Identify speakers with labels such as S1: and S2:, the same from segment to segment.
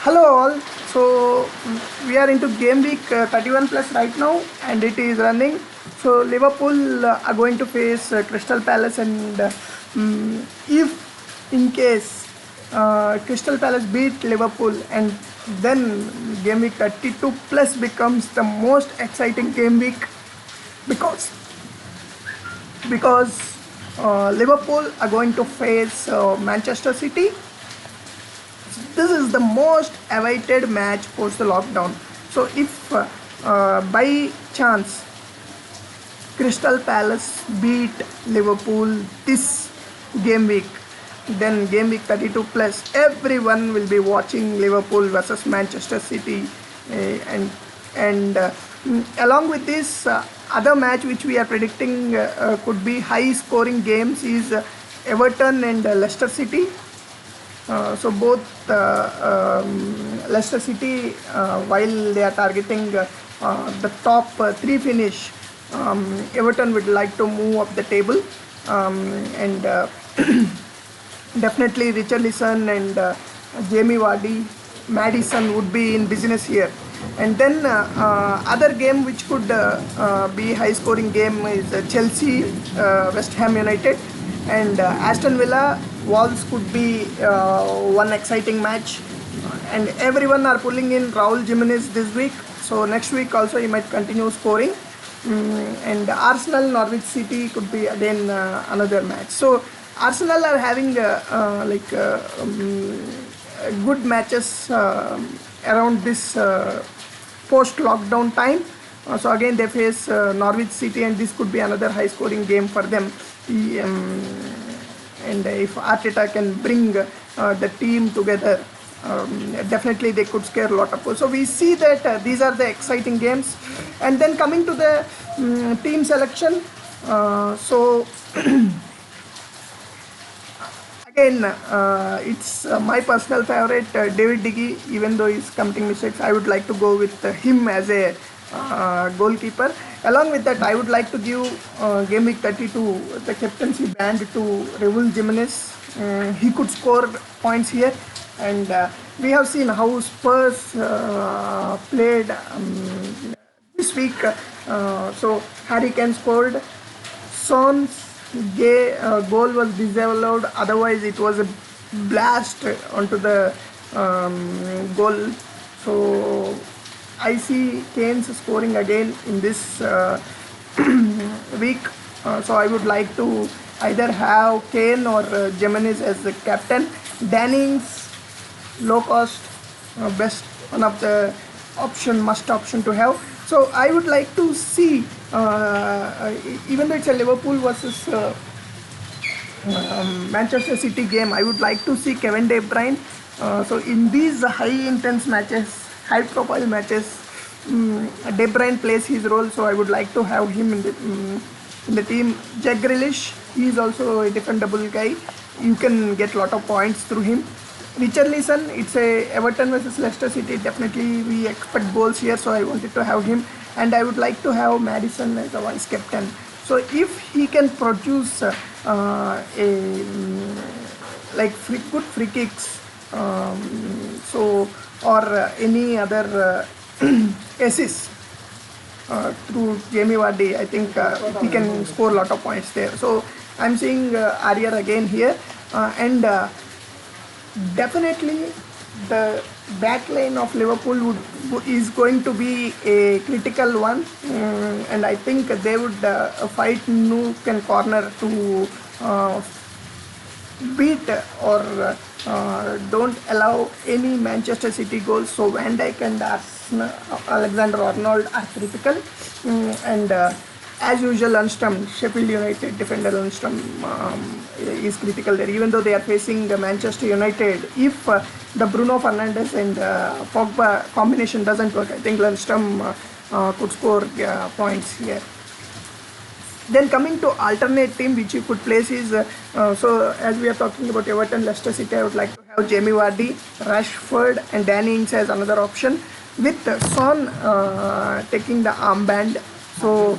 S1: Hello all. So we are into game week 31 plus right now, and it is running. So Liverpool are going to face Crystal Palace, and if in case Crystal Palace beat Liverpool, and then game week 32 plus becomes the most exciting game week because Liverpool are going to face Manchester City. This is the most awaited match post the lockdown. So if by chance Crystal Palace beat Liverpool this game week, then game week 32 plus everyone will be watching Liverpool versus Manchester City, and along with this other match which we are predicting could be high scoring games is Everton and Leicester City. So both Leicester City, while they are targeting the top three finish, Everton would like to move up the table, and definitely Richarlison and Jamie Vardy, Madison would be in business here. And then other game which could be high scoring game is Chelsea, West Ham United, and Aston Villa Wolves could be one exciting match. And everyone are pulling in Raul Jimenez this week, so next week also he might continue scoring. And Arsenal Norwich City could be again another match. So Arsenal are having good matches around this post lockdown time. So again they face Norwich City, and this could be another high scoring game for them. And if Arteta can bring the team together, definitely they could scare a lot of goals. So we see that these are the exciting games. And then coming to the team selection, so again it's my personal favorite, David De Gea. Even though he's committing mistakes, I would like to go with him as a goalkeeper. Along with that, I would like to give game week 32 the captaincy band to Raul Jimenez. He could score points here, and we have seen how Spurs played this week. So Harry Kane scored. Son's goal was disallowed. Otherwise, it was a blast onto the goal. So I see Kane's scoring again in this week. So I would like to either have Kane or Jimenez as the captain. Dannings, low cost, best one of the must option to have. So I would like to see, even though it's a Liverpool versus Manchester City game, I would like to see Kevin De Bruyne. So in these high intense matches, high profile matches, De Bruyne plays his role, so I would like to have him in the team. Jack Grealish, he is also a defendable guy. You can get a lot of points through him. Richarlison, it's a Everton versus Leicester City. Definitely we expect goals here, so I wanted to have him. And I would like to have Madison as a vice captain. So if he can produce good free kicks, or any other assists through Jamie Vardy, I think he can score a lot of points there. So I'm seeing Arya again here, and definitely the back line of Liverpool is going to be a critical one, and I think they would fight nook and corner to beat or don't allow any Manchester City goals. So Van Dijk and Alexander Arnold are critical, and as usual Lundstram, Sheffield United defender Lundstram is critical there. Even though they are facing Manchester United, if the Bruno Fernandes and Pogba combination doesn't work, I think Lundstram could score points here. Then coming to alternate team which you could place is, so as we are talking about Everton, Leicester City, I would like to have Jamie Vardy, Rashford and Danny Ings as another option, with Son taking the armband. So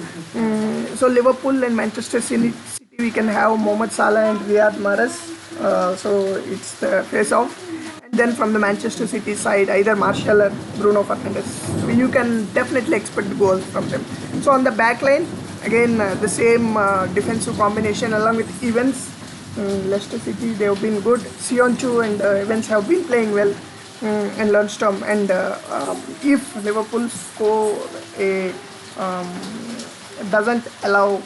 S1: Liverpool and Manchester City, we can have Mohamed Salah and Riyad Mahrez. So it's the face off. And Then from the Manchester City side, either Martial or Bruno Fernandes. You can definitely expect goals from them. So on the back line, again the same defensive combination along with Evans. Leicester City, they have been good. Sionchu and Evans have been playing well, and Lundstrom. And if Liverpool score um, doesn't allow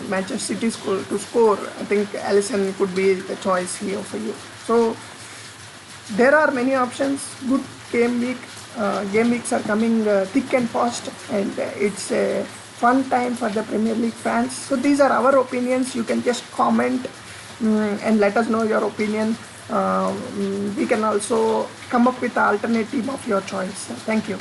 S1: Manchester City to score, I think Alisson could be the choice here for you. So there are many options. Good game week. Game weeks are coming thick and fast, and it's a fun time for the Premier League fans. So these are our opinions. You can just comment and let us know your opinion. We can also come up with an alternative of your choice. Thank you.